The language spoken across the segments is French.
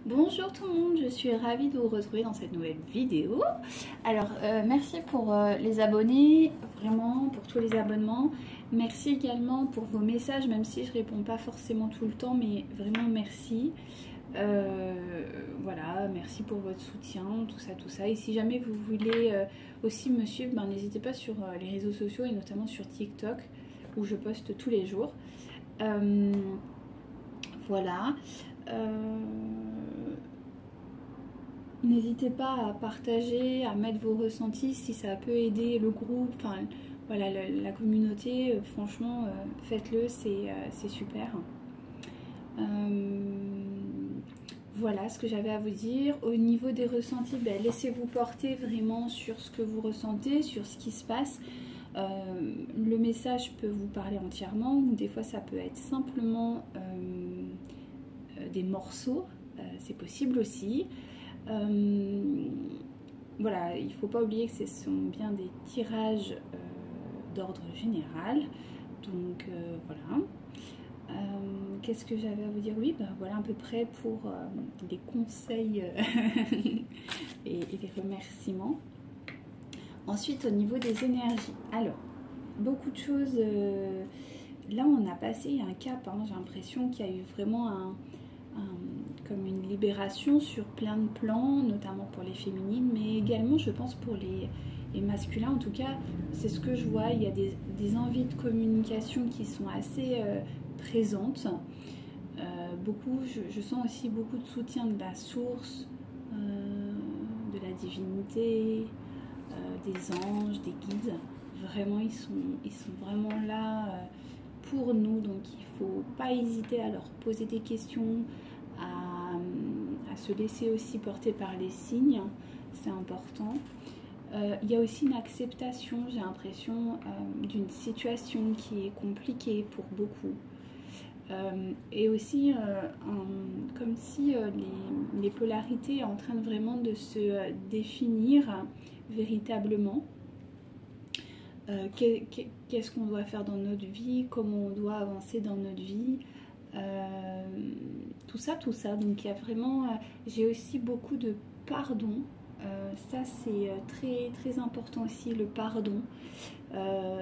Bonjour tout le monde, je suis ravie de vous retrouver dans cette nouvelle vidéo. Alors, merci pour les abonnés, vraiment pour tous les abonnements. Merci également pour vos messages, même si je réponds pas forcément tout le temps, mais vraiment merci. Voilà, merci pour votre soutien, tout ça. Et si jamais vous voulez aussi me suivre, n'hésitez pas sur les réseaux sociaux et notamment sur TikTok où je poste tous les jours. Voilà. N'hésitez pas à partager, à mettre vos ressentis si ça peut aider le groupe, enfin voilà, la communauté. Franchement, faites-le, c'est super. Voilà ce que j'avais à vous dire. Au niveau des ressentis, laissez-vous porter vraiment sur ce que vous ressentez, sur ce qui se passe. Le message peut vous parler entièrement, ou des fois ça peut être simplement des morceaux, c'est possible aussi. Voilà, il ne faut pas oublier que ce sont bien des tirages d'ordre général. Donc voilà. Qu'est-ce que j'avais à vous dire? Oui, voilà à peu près pour les conseils et les remerciements. Ensuite, au niveau des énergies. Alors, beaucoup de choses. Là, on a passé un cap. J'ai l'impression qu'il y a eu vraiment comme une libération sur plein de plans, notamment pour les féminines, mais également, je pense, pour les masculins. En tout cas, c'est ce que je vois. Il y a des envies de communication qui sont assez présentes. Beaucoup, je sens aussi beaucoup de soutien de la source, de la divinité, des anges, des guides. Vraiment, ils sont vraiment là pour nous. Donc, il ne faut pas hésiter à leur poser des questions, à se laisser aussi porter par les signes. C'est important. Il y a aussi une acceptation, j'ai l'impression, d'une situation qui est compliquée pour beaucoup. Et aussi comme si les polarités sont en train vraiment de se définir véritablement. Qu'est-ce qu'on doit faire dans notre vie, comment on doit avancer dans notre vie, tout ça. Donc il y a vraiment, j'ai aussi beaucoup de pardon. Ça c'est très très important aussi, le pardon.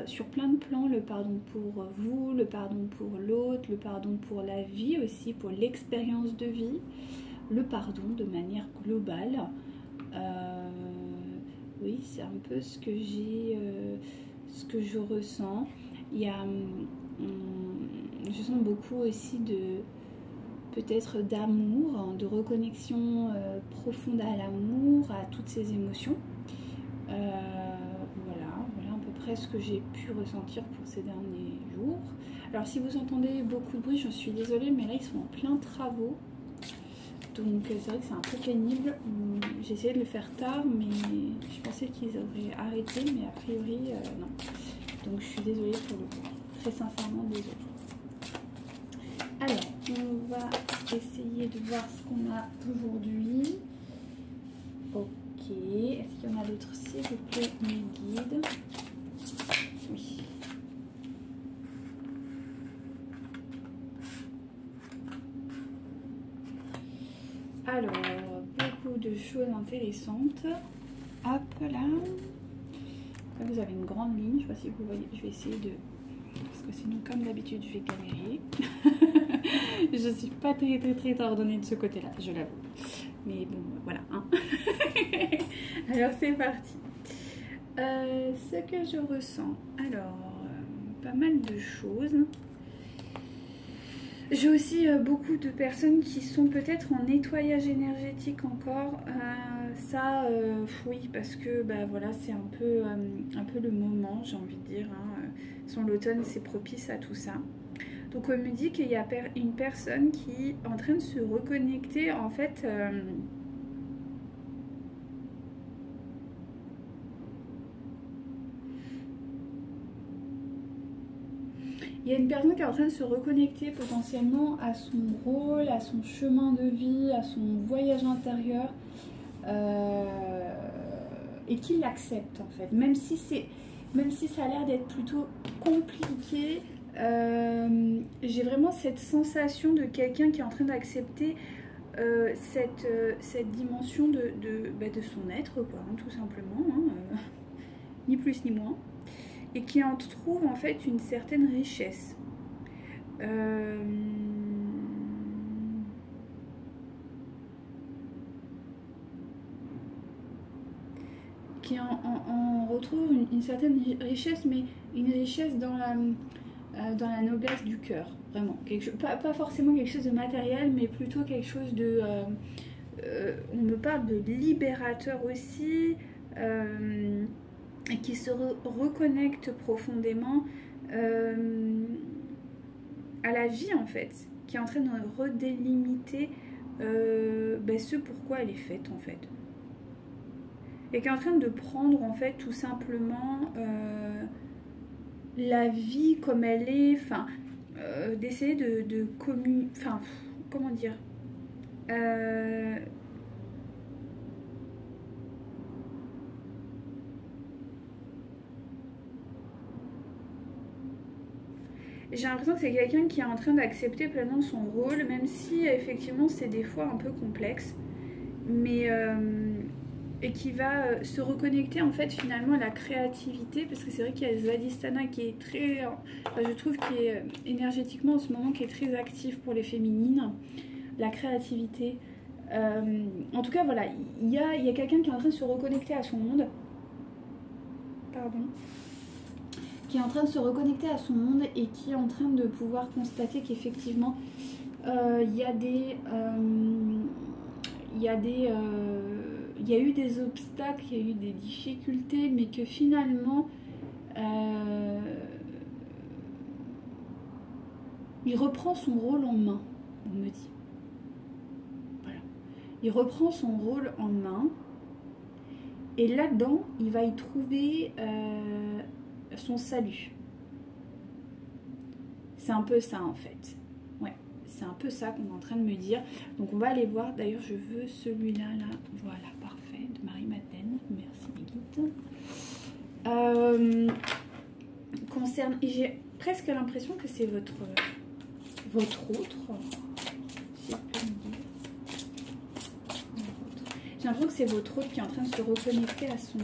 Sur plein de plans, le pardon pour vous, le pardon pour l'autre, le pardon pour la vie aussi, pour l'expérience de vie, le pardon de manière globale. Oui, c'est un peu ce que j'ai, ce que je ressens. Il y a, je sens beaucoup aussi peut-être d'amour, de reconnexion profonde à l'amour, à toutes ces émotions. Voilà à peu près ce que j'ai pu ressentir pour ces derniers jours. Alors si vous entendez beaucoup de bruit, je suis désolée, mais là ils sont en plein travaux. Donc c'est vrai que c'est un peu pénible. J'ai essayé de le faire tard, mais je pensais qu'ils auraient arrêté, mais a priori non. Donc je suis désolée pour le coup. Très sincèrement désolée. Alors, on va essayer de voir ce qu'on a aujourd'hui. Ok, est-ce qu'il y en a d'autres, s'il vous plaît, mes guides? Oui. Alors, beaucoup de choses intéressantes. Hop là. Là, vous avez une grande ligne, je ne sais pas si vous voyez, je vais essayer de... Parce que sinon, comme d'habitude, je vais galérer. Je ne suis pas très ordonnée de ce côté-là, je l'avoue. Mais bon, voilà. Alors, c'est parti. Ce que je ressens. Alors, pas mal de choses. J'ai aussi beaucoup de personnes qui sont peut-être en nettoyage énergétique encore. Ça, oui, parce que voilà, c'est un peu le moment, j'ai envie de dire. Sans l'automne, c'est propice à tout ça. Donc on me dit qu'il y a une personne qui est en train de se reconnecter en fait. Il y a une personne qui est en train de se reconnecter potentiellement à son rôle, à son chemin de vie, à son voyage intérieur, et qui l'accepte en fait, même si ça a l'air d'être plutôt compliqué. J'ai vraiment cette sensation de quelqu'un qui est en train d'accepter cette dimension de son être, quoi, hein, tout simplement, hein, ni plus ni moins, et qui en trouve en fait une certaine richesse. Qui en retrouve une certaine richesse, mais une richesse dans la noblesse du cœur, vraiment. Pas forcément quelque chose de matériel, mais plutôt quelque chose de... on me parle de libérateur aussi, et qui se reconnecte profondément à la vie, en fait, qui est en train de redélimiter ce pourquoi elle est faite, en fait. Et qui est en train de prendre en fait tout simplement la vie comme elle est, enfin d'essayer de enfin comment dire, j'ai l'impression que c'est quelqu'un qui est en train d'accepter pleinement son rôle, même si effectivement c'est des fois un peu complexe, mais et qui va se reconnecter en fait finalement à la créativité, parce que c'est vrai qu'il y a Svadhisthana qui est très, je trouve qui est énergétiquement en ce moment qui est très actif pour les féminines, la créativité. En tout cas voilà, il y a quelqu'un qui est en train de se reconnecter à son monde, pardon, qui est en train de se reconnecter à son monde et qui est en train de pouvoir constater qu'effectivement il y a eu des obstacles, il y a eu des difficultés, mais que finalement il reprend son rôle en main, on me dit. Voilà. Il reprend son rôle en main, et là-dedans, il va y trouver son salut. C'est un peu ça en fait. Ouais, c'est un peu ça qu'on est en train de me dire. Donc on va aller voir. D'ailleurs, je veux celui-là, là. Voilà, parfait. De Marie-Madeleine. Merci mes guides. Concerne... Et j'ai presque l'impression que c'est votre autre. Si je peux me dire. J'ai l'impression que c'est votre autre qui est en train de se reconnecter à son...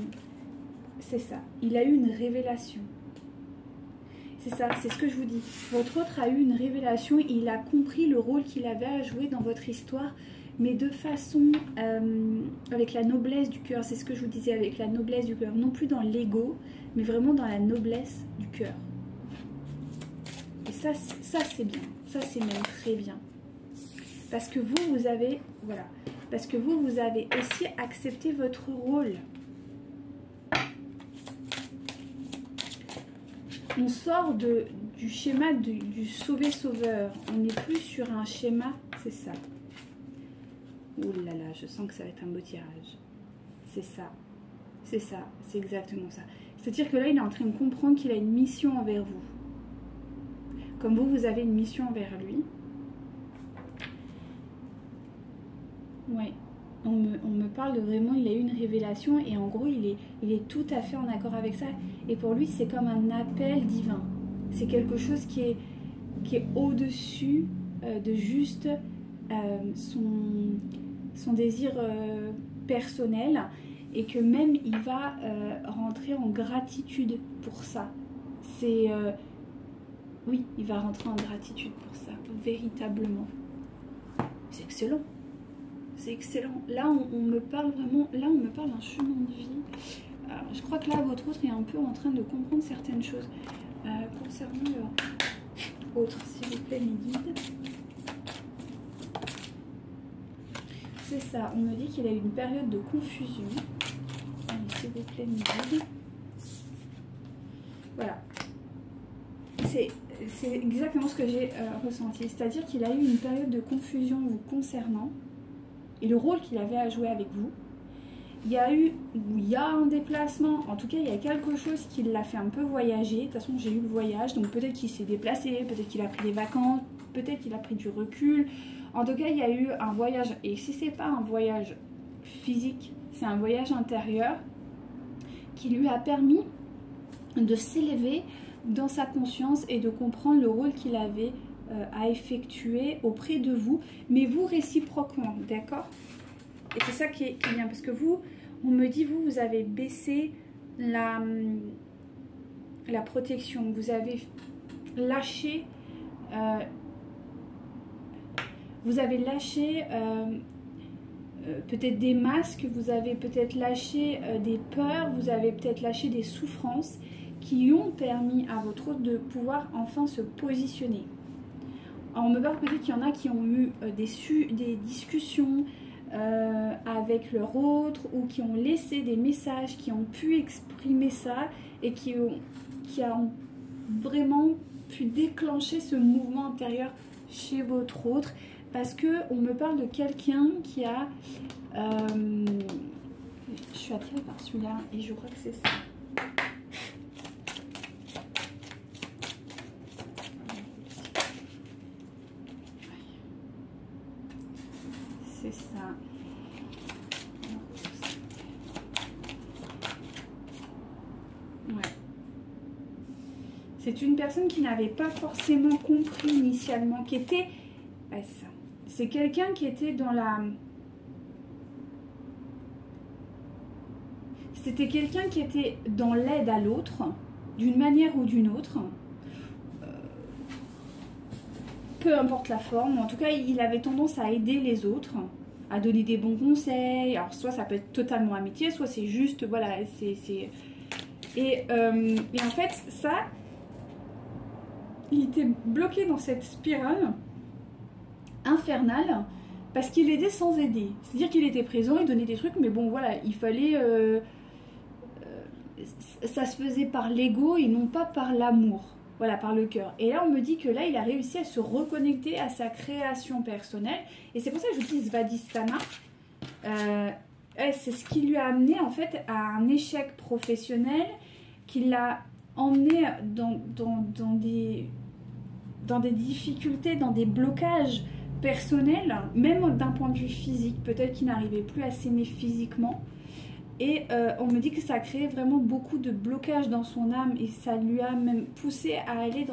C'est ça. Il a eu une révélation. C'est ça, c'est ce que je vous dis. Votre autre a eu une révélation, il a compris le rôle qu'il avait à jouer dans votre histoire, mais de façon avec la noblesse du cœur. C'est ce que je vous disais, avec la noblesse du cœur. Non plus dans l'ego, mais vraiment dans la noblesse du cœur. Et ça c'est bien. Ça, c'est même très bien. Parce que vous avez... Voilà. Parce que vous avez aussi accepté votre rôle. On sort du schéma du sauver-sauveur. On n'est plus sur un schéma, c'est ça. Ouh là là, je sens que ça va être un beau tirage. C'est ça. C'est ça. C'est exactement ça. C'est-à-dire que là, il est en train de comprendre qu'il a une mission envers vous. Comme vous avez une mission envers lui. Ouais. On me parle de vraiment, il a eu une révélation et en gros, il est tout à fait en accord avec ça. Et pour lui, c'est comme un appel divin. C'est quelque chose qui est au-dessus de juste son désir personnel, et que même il va rentrer en gratitude pour ça. Oui, il va rentrer en gratitude pour ça, véritablement. C'est excellent. C'est excellent. Là, on me parle vraiment... Là, on me parle d'un chemin de vie. Alors, je crois que là, votre autre est un peu en train de comprendre certaines choses. Concernant leur autre, s'il vous plaît, mes guides. C'est ça. On me dit qu'il a eu une période de confusion. Allez, s'il vous plaît, mes guides. Voilà. C'est exactement ce que j'ai ressenti. C'est-à-dire qu'il a eu une période de confusion vous concernant. Et le rôle qu'il avait à jouer avec vous. Il y a un déplacement, en tout cas il y a quelque chose qui l'a fait un peu voyager. De toute façon j'ai eu le voyage, donc peut-être qu'il s'est déplacé, peut-être qu'il a pris des vacances, peut-être qu'il a pris du recul. En tout cas il y a eu un voyage, et si c'est pas un voyage physique, c'est un voyage intérieur qui lui a permis de s'élever dans sa conscience et de comprendre le rôle qu'il avait à effectuer auprès de vous, mais vous réciproquement, d'accord? Et c'est ça qui est bien, parce que vous, on me dit, vous avez baissé la protection, vous avez lâché, peut-être des masques, vous avez peut-être lâché des peurs, vous avez peut-être lâché des souffrances qui ont permis à votre hôte de pouvoir enfin se positionner. Alors on me parle peut-être qu'il y en a qui ont eu des discussions avec leur autre, ou qui ont laissé des messages, qui ont pu exprimer ça et qui ont vraiment pu déclencher ce mouvement intérieur chez votre autre, parce que on me parle de quelqu'un qui a je suis attirée par celui-là et je crois que c'est ça. C'est ça. Ouais. C'est une personne qui n'avait pas forcément compris initialement, qui était... Ouais, c'est ça. C'est quelqu'un qui était dans la... C'était quelqu'un qui était dans l'aide à l'autre, d'une manière ou d'une autre. Peu importe la forme, en tout cas, il avait tendance à aider les autres, à donner des bons conseils. Alors, soit ça peut être totalement amitié, soit c'est juste, voilà, Et en fait, ça, il était bloqué dans cette spirale infernale parce qu'il aidait sans aider. C'est-à-dire qu'il était présent, il donnait des trucs, mais bon, voilà, il fallait... ça se faisait par l'ego et non pas par l'amour. Voilà, par le cœur. Et là, on me dit que là, il a réussi à se reconnecter à sa création personnelle. Et c'est pour ça que je dis Svadhisthana. C'est ce qui lui a amené, en fait, à un échec professionnel, qui l'a emmené dans des difficultés, dans des blocages personnels, même d'un point de vue physique. Peut-être qu'il n'arrivait plus à s'aimer physiquement. Et on me dit que ça a créé vraiment beaucoup de blocages dans son âme, et ça lui a même poussé à aller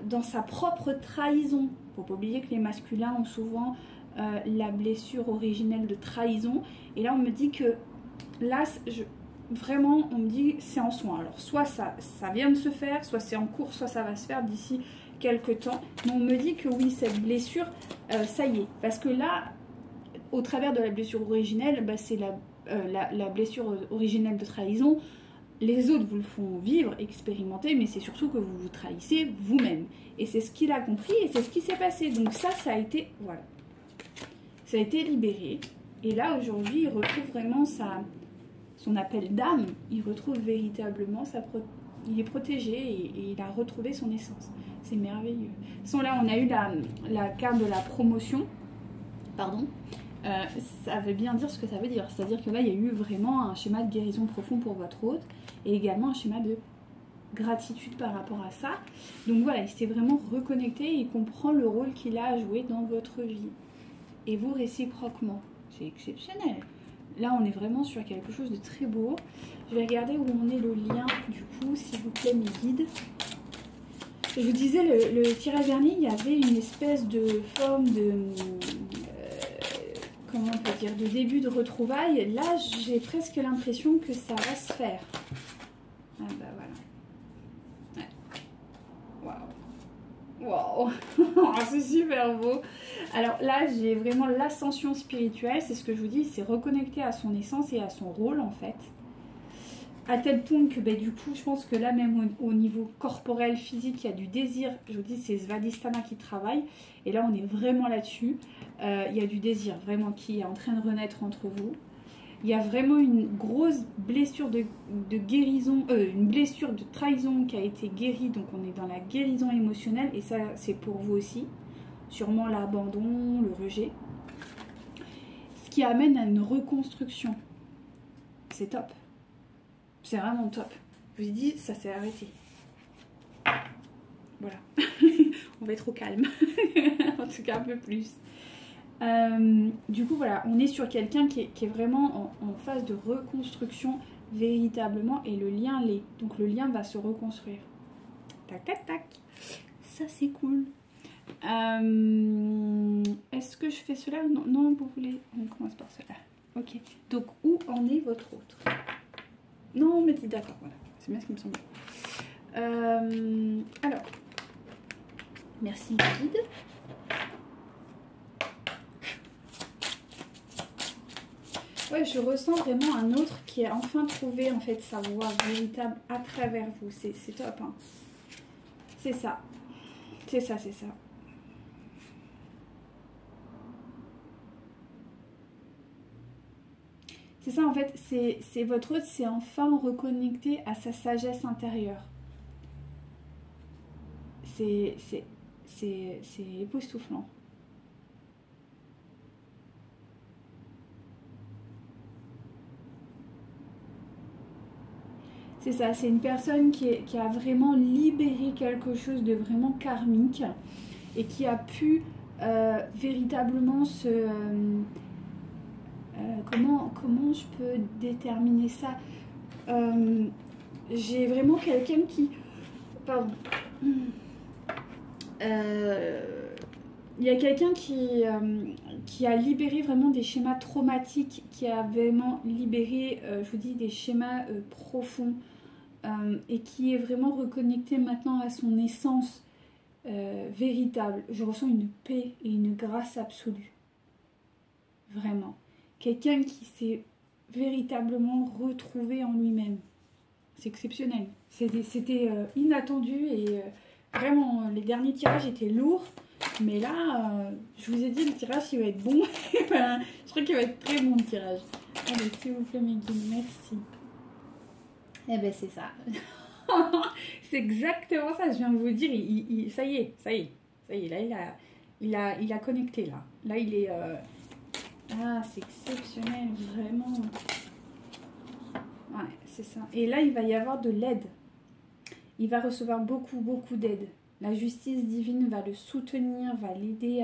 dans sa propre trahison. Il ne faut pas oublier que les masculins ont souvent la blessure originelle de trahison. Et là, on me dit que là, vraiment, on me dit c'est en soin. Alors, soit ça vient de se faire, soit c'est en cours, soit ça va se faire d'ici quelques temps. Mais on me dit que oui, cette blessure, ça y est. Parce que là, au travers de la blessure originelle, bah, c'est la blessure originelle de trahison. Les autres vous le font vivre, expérimenter, mais c'est surtout que vous vous trahissez vous-même. Et c'est ce qu'il a compris et c'est ce qui s'est passé. Donc ça a été, voilà, ça a été libéré. Et là aujourd'hui, il retrouve vraiment son appel d'âme. Il retrouve véritablement il est protégé et il a retrouvé son essence. C'est merveilleux. Sans là, on a eu la carte de la promotion. Pardon. Ça veut bien dire ce que ça veut dire. C'est-à-dire que là, il y a eu vraiment un schéma de guérison profond pour votre hôte et également un schéma de gratitude par rapport à ça. Donc voilà, il s'est vraiment reconnecté et il comprend le rôle qu'il a à jouer dans votre vie. Et vous réciproquement. C'est exceptionnel. Là, on est vraiment sur quelque chose de très beau. Je vais regarder où on est le lien, du coup, s'il vous plaît, mes guides. Je vous disais, le tirage dernier, il y avait une espèce de forme de... comment on peut dire, de début de retrouvailles. Là, j'ai presque l'impression que ça va se faire. Ah bah voilà. Ouais. Waouh. Waouh. C'est super beau. Alors là, j'ai vraiment l'ascension spirituelle. C'est ce que je vous dis, il s'est reconnecté à son essence et à son rôle, en fait. À tel point que, bah, du coup, je pense que là, même au niveau corporel, physique, il y a du désir. Je vous dis, c'est Svadhisthana qui travaille. Et là, on est vraiment là-dessus. Il y a du désir, vraiment, qui est en train de renaître entre vous. Il y a vraiment une grosse blessure de guérison, une blessure de trahison qui a été guérie. Donc, on est dans la guérison émotionnelle. Et ça, c'est pour vous aussi. Sûrement l'abandon, le rejet. Ce qui amène à une reconstruction. C'est top. C'est vraiment top. Je vous ai dit, ça s'est arrêté. Voilà. On va être au calme. En tout cas, un peu plus. Du coup, voilà. On est sur quelqu'un qui est vraiment en phase de reconstruction véritablement. Et le lien l'est. Donc, le lien va se reconstruire. Tac, tac, tac. ça c'est cool. Est-ce que je fais cela? Non, non, vous voulez... On commence par cela. Ok. Donc, où en est votre autre? Non, mais d'accord, voilà. C'est bien ce qui me semble. Alors, merci guide. Ouais, je ressens vraiment un autre qui a enfin trouvé en fait sa voie véritable à travers vous. C'est top, hein. C'est ça. C'est ça, c'est ça. C'est ça en fait, c'est votre autre, c'est enfin reconnecté à sa sagesse intérieure. C'est époustouflant. C'est ça, c'est une personne qui a vraiment libéré quelque chose de vraiment karmique et qui a pu véritablement se... comment je peux déterminer ça? J'ai vraiment quelqu'un qui... Pardon. Il y a quelqu'un qui a libéré vraiment des schémas traumatiques, qui a vraiment libéré, je vous dis, des schémas profonds et qui est vraiment reconnecté maintenant à son essence véritable. Je ressens une paix et une grâce absolue. Vraiment. Quelqu'un qui s'est véritablement retrouvé en lui-même. C'est exceptionnel. C'était inattendu et vraiment, les derniers tirages étaient lourds. Mais là, je vous ai dit, le tirage, il va être bon. Je crois qu'il va être très bon, le tirage. Allez, s'il vous plaît, mes guides, merci. Eh ben, c'est ça. C'est exactement ça, je viens de vous dire. Ça y est. Là, il a connecté, là. Là, il est... Ah, c'est exceptionnel, vraiment. Ouais, c'est ça. Et là, il va y avoir de l'aide. Il va recevoir beaucoup d'aide. La justice divine va le soutenir, va l'aider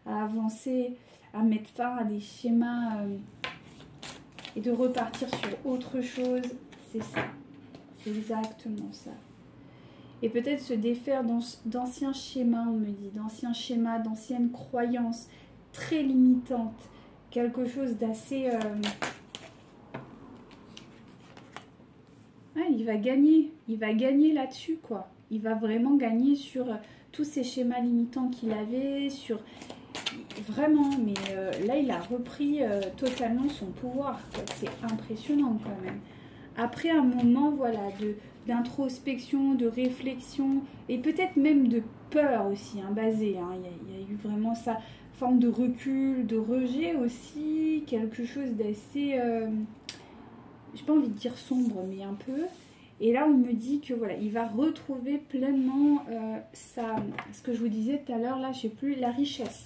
à avancer, à mettre fin à des schémas et de repartir sur autre chose. C'est ça. C'est exactement ça. Et peut-être se défaire d'anciens schémas, on me dit, d'anciens schémas, d'anciennes croyances très limitantes. Quelque chose d'assez... Ouais, il va gagner là-dessus, quoi. Il va vraiment gagner sur tous ces schémas limitants qu'il avait, sur... Vraiment, mais là, il a repris totalement son pouvoir, quoi. C'est impressionnant, quand même. Après un moment, voilà, d'introspection, de réflexion, et peut-être même de peur aussi, hein, basée. Hein. Il y a eu vraiment ça, forme de recul, de rejet aussi, quelque chose d'assez... j'ai pas envie de dire sombre, mais un peu. Et là, on me dit que voilà, il va retrouver pleinement ce que je vous disais tout à l'heure, là, je sais plus, la richesse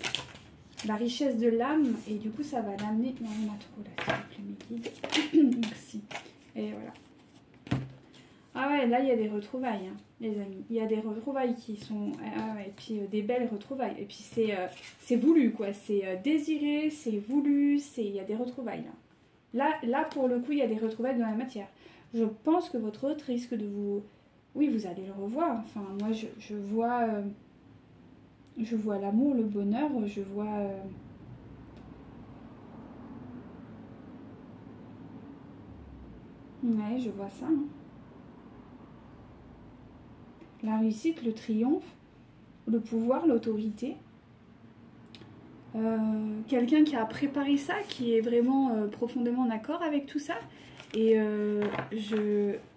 de l'âme. Et du coup, ça va l'amener... Non, on a trop là, s'il vous plaît, mes guides. Merci. Et voilà. Ah ouais, là, il y a des retrouvailles, hein, les amis. Il y a des retrouvailles qui sont... Ah ouais, et puis des belles retrouvailles. Et puis, c'est voulu, quoi. C'est désiré, c'est voulu, il y a des retrouvailles, là. Là, pour le coup, il y a des retrouvailles dans la matière. Je pense que votre autre risque de vous... Oui, vous allez le revoir. Enfin, moi, je vois l'amour, le bonheur, je vois... Ouais, je vois ça. Hein. La réussite, le triomphe, le pouvoir, l'autorité. Quelqu'un qui a préparé ça, qui est vraiment profondément en accord avec tout ça. Et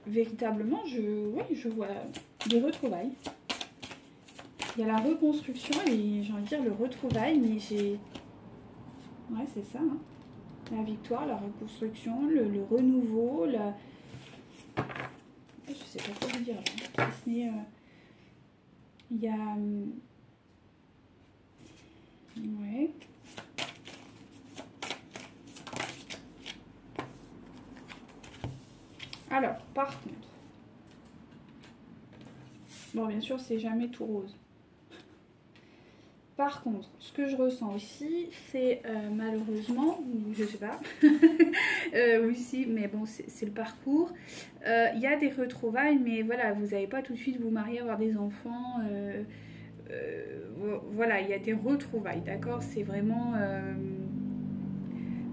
véritablement, je vois des retrouvailles. Il y a la reconstruction et j'ai envie de dire le retrouvail, mais j'ai... Ouais, c'est ça. Hein. La victoire, la reconstruction, le renouveau, la... Je sais pas quoi vous dire là. Il y a... Ouais. Alors, par contre... Bon, bien sûr, c'est jamais tout rose. Par contre, ce que je ressens aussi, c'est malheureusement, je sais pas, oui si, mais bon, c'est le parcours. Il y a des retrouvailles, mais voilà, vous n'allez pas tout de suite vous marier, avoir des enfants. voilà, il y a des retrouvailles, d'accord? C'est vraiment...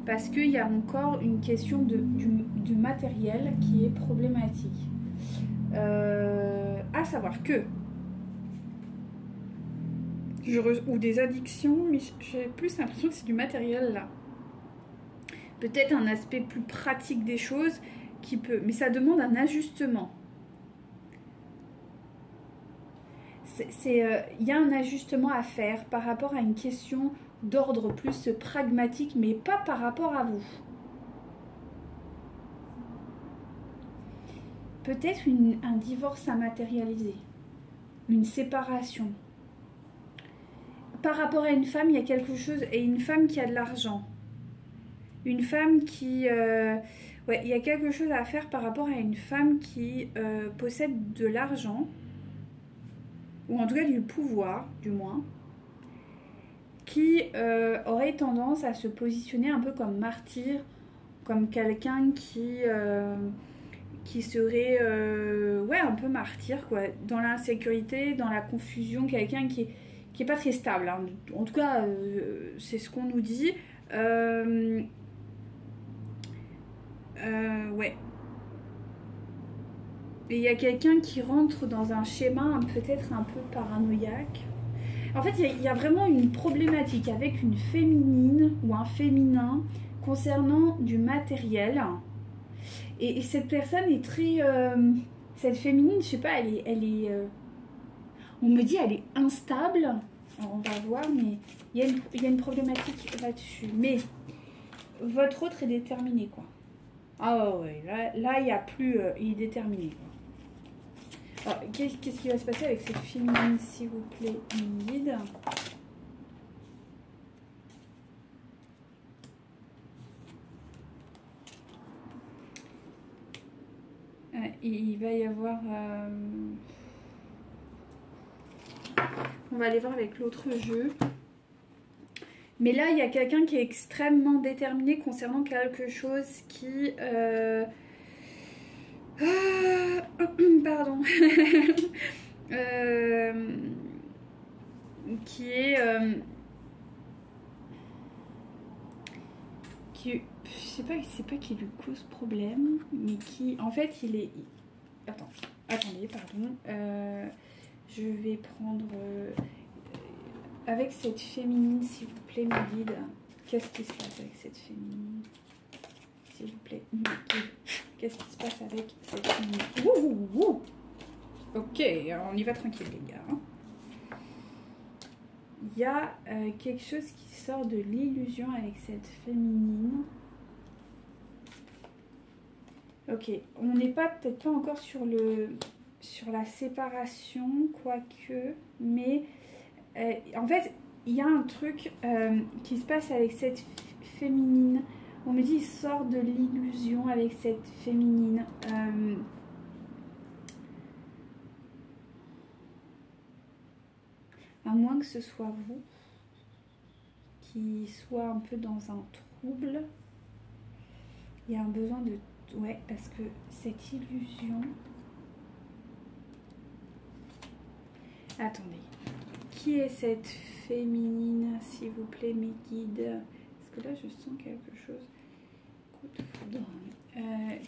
parce qu'il y a encore une question du matériel qui est problématique. À savoir que... ou des addictions, mais j'ai plus l'impression que c'est du matériel là. Peut-être un aspect plus pratique des choses qui peut... Mais ça demande un ajustement. Il y a un ajustement à faire par rapport à une question d'ordre plus pragmatique, mais pas par rapport à vous. Peut-être un divorce à matérialiser, une séparation. Par rapport à une femme, il y a quelque chose, et une femme qui a de l'argent. Une femme qui... ouais, il y a quelque chose à faire par rapport à une femme qui possède de l'argent, ou en tout cas du pouvoir, du moins, qui aurait tendance à se positionner un peu comme martyr, comme quelqu'un qui serait ouais, un peu martyr, quoi, dans l'insécurité, dans la confusion, quelqu'un qui est pas très stable, hein. En tout cas, c'est ce qu'on nous dit. Ouais. Et il y a quelqu'un qui rentre dans un schéma peut-être un peu paranoïaque. En fait, il y a vraiment une problématique avec une féminine ou un féminin concernant du matériel. Et cette personne est très... cette féminine, je sais pas, elle est on me dit elle est instable. Alors, on va voir, mais il y a une problématique là-dessus. Mais votre autre est déterminé, quoi. Ah ouais, là il n'y a plus... il est déterminé, quoi. Alors, qu'est-ce qui va se passer avec cette féminine, s'il vous plaît, guide? Il va y avoir... On va aller voir avec l'autre jeu. Mais là, il y a quelqu'un qui est extrêmement déterminé concernant quelque chose qui... pardon. Qui est... je sais pas, c'est pas qui lui cause problème, mais qui... En fait, il est... Attendez, pardon. Je vais prendre... avec cette féminine, s'il vous plaît, mes guides. Qu'est-ce qui se passe avec cette féminine? S'il vous plaît, mes guides. Qu'est-ce qui se passe avec cette féminine? Ouh. Ok, alors on y va tranquille, les gars. Il y a quelque chose qui sort de l'illusion avec cette féminine. Ok, on n'est peut-être pas encore sur la séparation, quoique, mais en fait, il y a un truc qui se passe avec cette féminine. On me dit, il sort de l'illusion avec cette féminine. À moins que ce soit vous qui soit un peu dans un trouble. Il y a un besoin de... Ouais, parce que cette illusion... Attendez. Qui est cette féminine, s'il vous plaît, mes guides? Parce que là, je sens quelque chose. Coup de foudre.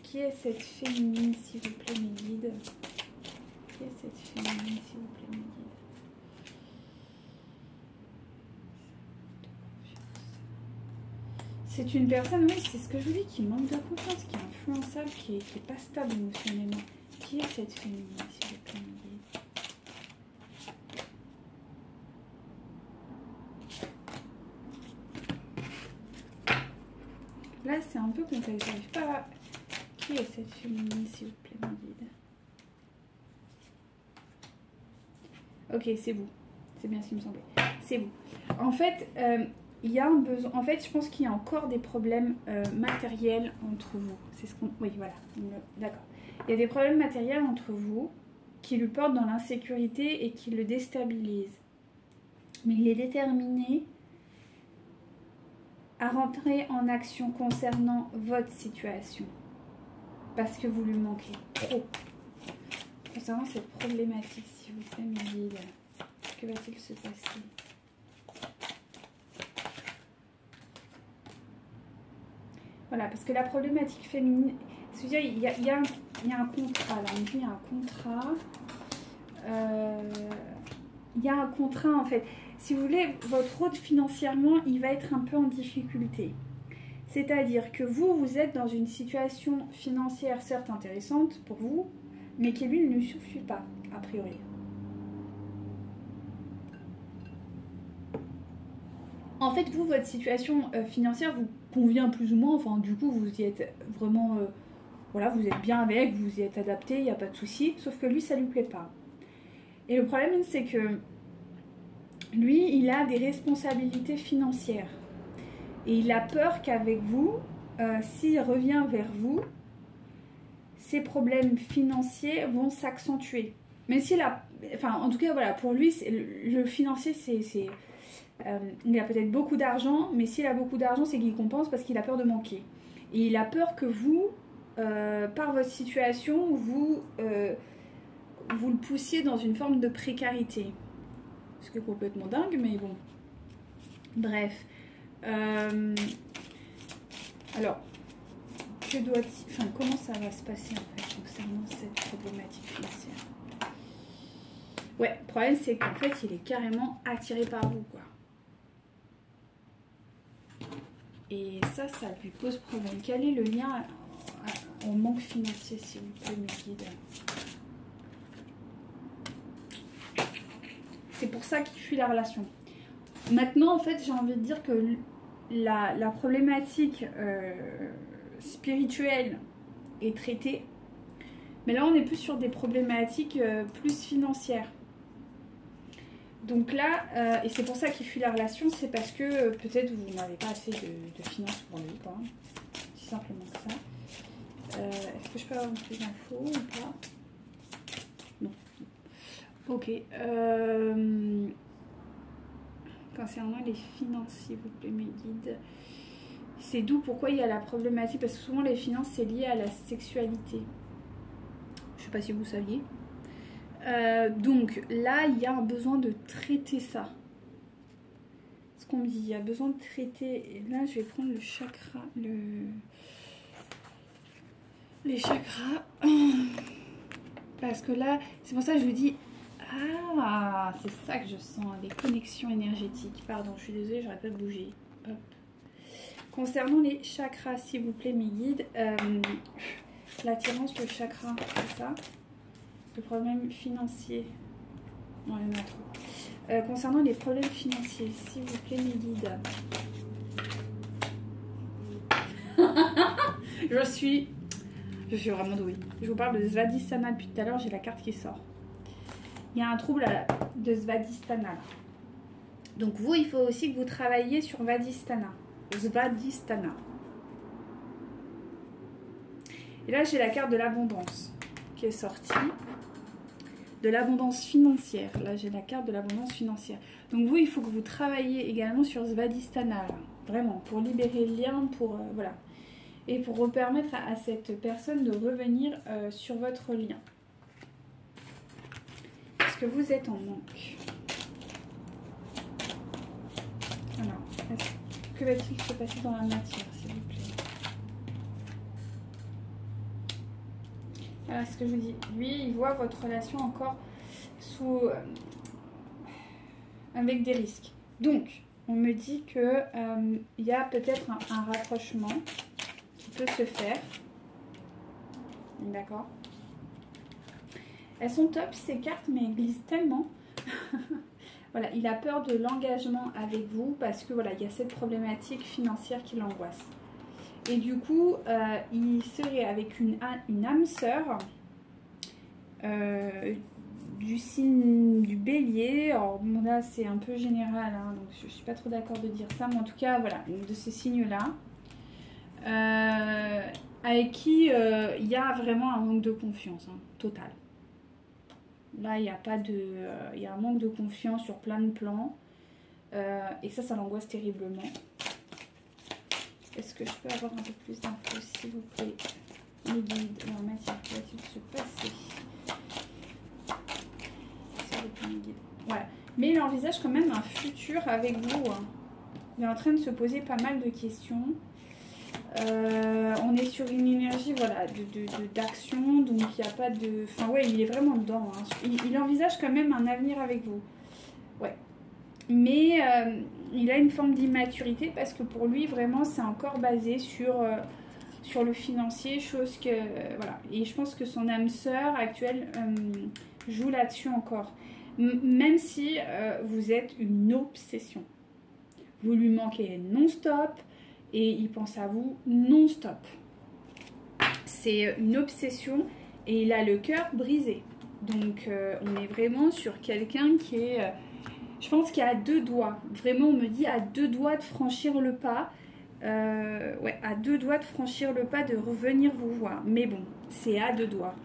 Qui est cette féminine, s'il vous plaît, mes guides? Qui est cette féminine, s'il vous plaît, mes guides? C'est une personne, oui, c'est ce que je vous dis, qui manque de confiance, qui est influençable, qui est pas stable émotionnellement. Qui est cette féminine, s'il vous plaît, mes guides? Là, c'est un peu complexe. J'arrive pas à... Qui est cette féminine, s'il vous plaît, mon guide? Ok, c'est vous. C'est bien ce qui me semblait. C'est vous. En fait, il y a un besoin... En fait, je pense qu'il y a encore des problèmes matériels entre vous. C'est ce qu'on... Oui, voilà. D'accord. Il y a des problèmes matériels entre vous qui le portent dans l'insécurité et qui le déstabilisent. Mais il est déterminé à rentrer en action concernant votre situation. Parce que vous lui manquez trop. Concernant cette problématique, s'il vous plaît, mes guides. Que va-t-il se passer? Voilà, parce que la problématique féminine, c'est-à-dire il y a un contrat, là, on dit il y a un contrat. Il y a un contrat en fait. Si vous voulez, votre hôte financièrement, il va être un peu en difficulté. C'est-à-dire que vous êtes dans une situation financière certes intéressante pour vous, mais qui lui ne suffit pas, a priori. En fait, vous, votre situation financière vous convient plus ou moins. Enfin, du coup, vous y êtes vraiment... voilà, vous êtes bien avec, vous y êtes adapté, il n'y a pas de souci. Sauf que lui, ça ne lui plaît pas. Et le problème, c'est que lui, il a des responsabilités financières. Et il a peur qu'avec vous, s'il revient vers vous, ses problèmes financiers vont s'accentuer. Mais s'il a... Enfin, en tout cas, voilà, pour lui, le financier, c'est il a peut-être beaucoup d'argent, mais s'il a beaucoup d'argent, c'est qu'il compense parce qu'il a peur de manquer. Et il a peur que vous, par votre situation, vous le poussiez dans une forme de précarité. Ce qui est complètement dingue, mais bon. Bref. Alors, comment ça va se passer en fait concernant cette problématique financière? Ouais, le problème c'est qu'en fait, il est carrément attiré par vous, quoi. Et ça lui pose problème. Quel est le lien au manque financier, s'il vous plaît, mes guides? C'est pour ça qu'il fuit la relation. Maintenant, en fait, j'ai envie de dire que la problématique spirituelle est traitée. Mais là, on est plus sur des problématiques plus financières. Donc là, et c'est pour ça qu'il fuit la relation, c'est parce que peut-être vous n'avez pas assez de finances pour lui, quoi. Si simplement que ça. Est-ce que je peux avoir plus d'infos ou pas? Non. Ok. Concernant les finances, s'il vous plaît, mes guides. C'est d'où pourquoi il y a la problématique, parce que souvent les finances, c'est lié à la sexualité. Je ne sais pas si vous saviez. Donc là, il y a un besoin de traiter ça. Ce qu'on me dit, il y a besoin de traiter. Et là, je vais prendre le chakra, les chakras. Parce que là, c'est pour ça que je vous dis, ah, c'est ça que je sens, les connexions énergétiques. Pardon, je suis désolée, j'aurais pas bougé. Hop. Concernant les chakras, s'il vous plaît, mes guides, l'attirance, le chakra, c'est ça. Le problème financier. Non, il y en a trop. Concernant les problèmes financiers, s'il vous plaît, mes guides. Je suis vraiment douée. Je vous parle de Svadhisthana depuis tout à l'heure, j'ai la carte qui sort. Il y a un trouble de Svadhisthana. Donc vous, il faut aussi que vous travailliez sur Svadhisthana. Et là, j'ai la carte de l'abondance qui est sortie. De l'abondance financière. Là, j'ai la carte de l'abondance financière. Donc vous, il faut que vous travailliez également sur Svadhisthana. Là. Vraiment, pour libérer le lien, pour... voilà. Et pour permettre à cette personne de revenir sur votre lien. Parce que vous êtes en manque. Alors, que va-t-il se passer dans la matière, s'il vous plaît? Alors, ce que je vous dis, lui, il voit votre relation encore sous... avec des risques. Donc, on me dit que il y a peut-être un rapprochement qui peut se faire. D'accord? Elles sont top, ces cartes, mais elles glissent tellement. Voilà, il a peur de l'engagement avec vous parce que voilà, il y a cette problématique financière qui l'angoisse. Et du coup, il serait avec une âme sœur du signe du bélier. Alors bon, là, c'est un peu général, hein, donc je ne suis pas trop d'accord de dire ça. Mais en tout cas, voilà, de ces signes-là. Avec qui il y a vraiment un manque de confiance, hein, total. Là, il n'y a pas de... il y a un manque de confiance sur plein de plans. Et ça l'angoisse terriblement. Est-ce que je peux avoir un peu plus d'infos, s'il vous plaît? Les guides, en matière, que va-t-il se passer? S'il vous plaît, mes guides. Voilà. Mais il envisage quand même un futur avec vous. Hein. Il est en train de se poser pas mal de questions. On est sur une énergie voilà, d'action, donc il n'y a pas de... Enfin ouais, il est vraiment dedans. Hein. Il envisage quand même un avenir avec vous. Ouais. Mais il a une forme d'immaturité parce que pour lui, vraiment, c'est encore basé sur le financier, chose que... voilà. Et je pense que son âme sœur actuelle joue là-dessus encore. Même si vous êtes une obsession. Vous lui manquez non-stop et il pense à vous non-stop. C'est une obsession et il a le cœur brisé. Donc on est vraiment sur quelqu'un qui est... je pense qu'il est à 2 doigts. Vraiment, on me dit à 2 doigts de franchir le pas. Ouais, à 2 doigts de franchir le pas, de revenir vous voir. Mais bon, c'est à 2 doigts.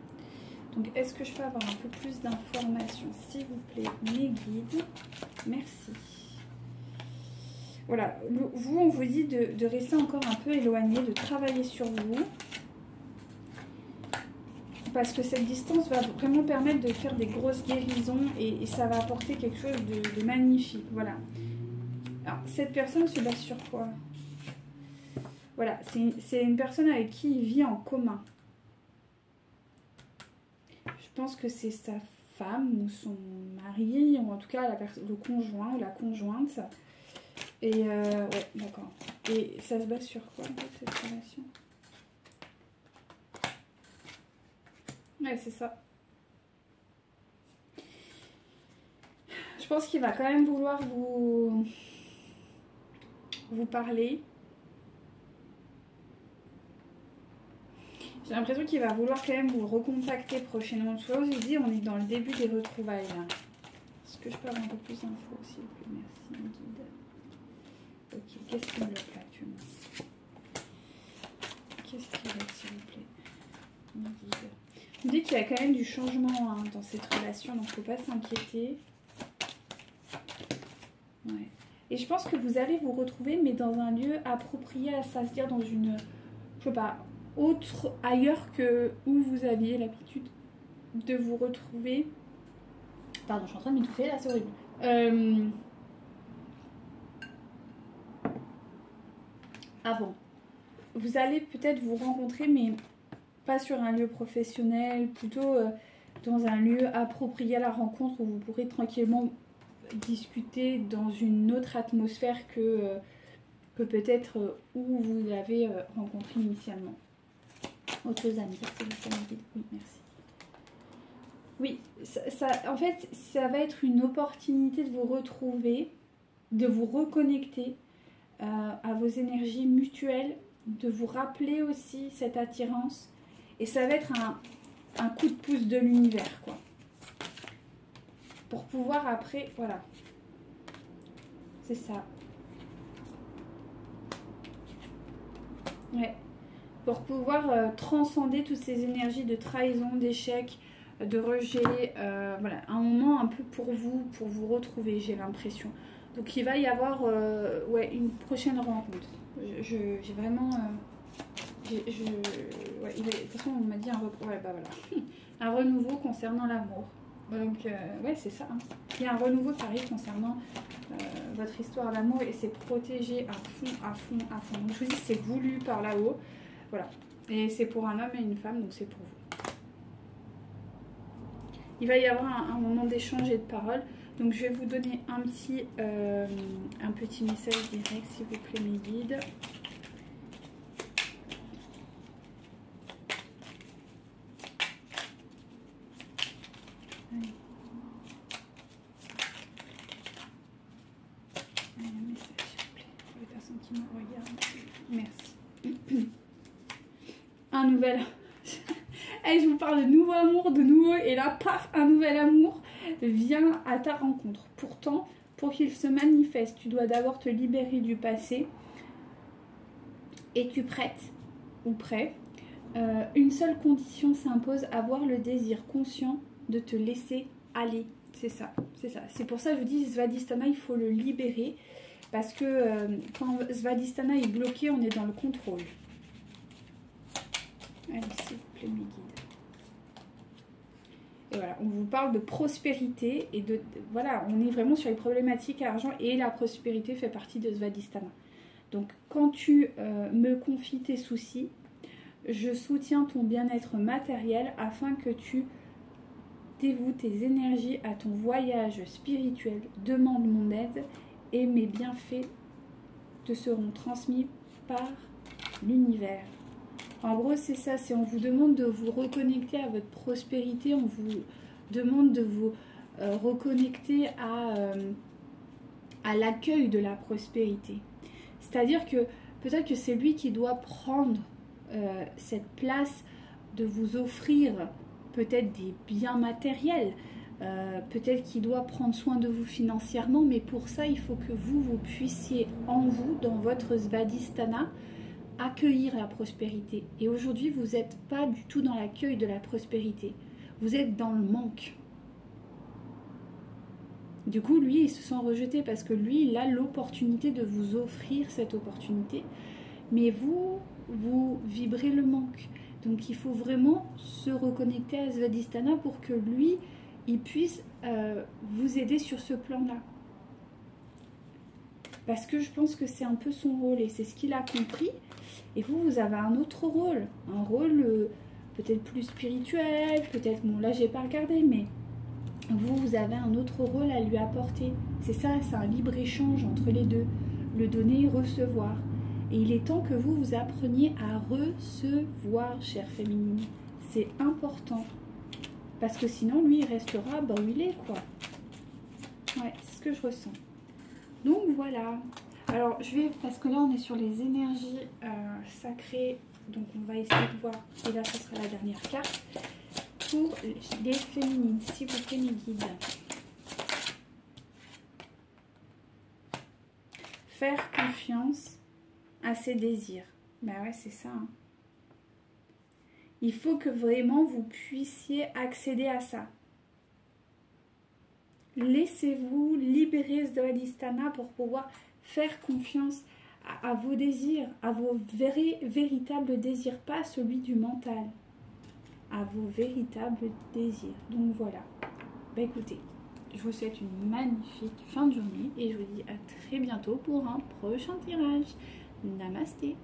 Donc, est-ce que je peux avoir un peu plus d'informations, s'il vous plaît, mes guides? Merci. Voilà, vous, on vous dit de rester encore un peu éloigné, de travailler sur vous. Parce que cette distance va vraiment permettre de faire des grosses guérisons et ça va apporter quelque chose de magnifique. Voilà. Alors, cette personne se base sur quoi? Voilà, c'est une personne avec qui il vit en commun. Je pense que c'est sa femme ou son mari, ou en tout cas le conjoint ou la conjointe. Et ouais, d'accord. Et ça se base sur quoi, en fait, cette relation? Ouais, c'est ça. Je pense qu'il va quand même vouloir vous parler. J'ai l'impression qu'il va vouloir quand même vous recontacter prochainement. Tu vois, je vous dis, on est dans le début des retrouvailles là. Est-ce que je peux avoir un peu plus d'infos, s'il vous plaît? Merci, mon guide. Ok, qu'est-ce qui me bloque là actuellement? Qu'est-ce qui bloque, s'il vous plaît, mon guide? On dit qu'il y a quand même du changement hein, dans cette relation, donc il ne faut pas s'inquiéter. Ouais. Et je pense que vous allez vous retrouver, mais dans un lieu approprié à ça, c'est-à-dire dans une, je sais pas, autre, ailleurs que où vous aviez l'habitude de vous retrouver. Pardon, je suis en train de m'étouffer là, c'est horrible. Avant. Vous allez peut-être vous rencontrer, mais pas sur un lieu professionnel, plutôt dans un lieu approprié à la rencontre où vous pourrez tranquillement discuter dans une autre atmosphère que peut-être où vous avez rencontré initialement. Autre chose à me dire, c'est le oui, merci. Oui, en fait, ça va être une opportunité de vous retrouver, de vous reconnecter à vos énergies mutuelles, de vous rappeler aussi cette attirance. Et ça va être un coup de pouce de l'univers, quoi. Pour pouvoir après, voilà. C'est ça. Ouais. Pour pouvoir transcender toutes ces énergies de trahison, d'échec, de rejet. Voilà, un moment un peu pour vous retrouver, j'ai l'impression. Donc il va y avoir ouais, une prochaine rencontre. J'ai vraiment... ouais, de toute façon, on m'a dit ouais, bah voilà. Un renouveau concernant l'amour. Donc, ouais, c'est ça. Hein. Il y a un renouveau qui arrive concernant votre histoire d'amour et c'est protégé à fond, à fond, à fond. Donc, je vous dis, c'est voulu par là-haut. Voilà. Et c'est pour un homme et une femme, donc c'est pour vous. Il va y avoir un moment d'échange et de parole. Donc, je vais vous donner un petit message direct, s'il vous plaît, mes guides. Allez. Allez, un message, s'il vous plaît, pour les personnes qui me regardent. Merci. Un nouvel... Hey, je vous parle de nouveau amour, de nouveau... Et là, paf, un nouvel amour vient à ta rencontre. Pourtant, pour qu'il se manifeste, tu dois d'abord te libérer du passé. Es-tu prête ou prêt? Une seule condition s'impose, avoir le désir conscient de te laisser aller. C'est ça, c'est ça. C'est pour ça que je vous dis, Svadhisthana, il faut le libérer. Parce que quand Svadhisthana est bloqué, on est dans le contrôle. Allez, s'il vous plaît, mes guides. voilà, on vous parle de prospérité et de voilà, on est vraiment sur les problématiques à l'argent et la prospérité fait partie de Svadhisthana. Donc quand tu me confies tes soucis, je soutiens ton bien-être matériel afin que tu dévoues tes énergies à ton voyage spirituel. Demande mon aide et mes bienfaits te seront transmis par l'univers. En gros, c'est ça, c'est on vous demande de vous reconnecter à votre prospérité, on vous demande de vous reconnecter à l'accueil de la prospérité. C'est-à-dire que peut-être que c'est lui qui doit prendre cette place de vous offrir peut-être des biens matériels, peut-être qu'il doit prendre soin de vous financièrement, mais pour ça, il faut que vous puissiez en vous, dans votre Svadhisthana, accueillir la prospérité. Et aujourd'hui, vous n'êtes pas du tout dans l'accueil de la prospérité. Vous êtes dans le manque. Du coup, lui, il se sent rejeté parce que lui, il a l'opportunité de vous offrir cette opportunité. Mais vous vibrez le manque. Donc, il faut vraiment se reconnecter à Svadhisthana pour que lui, il puisse vous aider sur ce plan-là. Parce que je pense que c'est un peu son rôle et c'est ce qu'il a compris. Et vous avez un autre rôle. Un rôle peut-être plus spirituel, peut-être... Bon, là, j'ai pas regardé, mais... Vous avez un autre rôle à lui apporter. C'est ça, c'est un libre-échange entre les deux. Le donner et recevoir. Et il est temps que vous appreniez à recevoir, chère féminine. C'est important. Parce que sinon, lui, il restera où il est, quoi. Ouais, c'est ce que je ressens. Donc, voilà. Alors, je vais... Parce que là, on est sur les énergies sacrées. Donc, on va essayer de voir. Et là, ce sera la dernière carte. Pour les féminines, s'il vous plaît, mes guides. Faire confiance à ses désirs. Ben ouais, c'est ça. Hein. Il faut que vraiment vous puissiez accéder à ça. Laissez-vous libérer Svadhisthana pour pouvoir faire confiance à vos désirs, à vos véritables désirs, pas celui du mental. À vos véritables désirs. Donc voilà. Bah écoutez, je vous souhaite une magnifique fin de journée et je vous dis à très bientôt pour un prochain tirage. Namasté.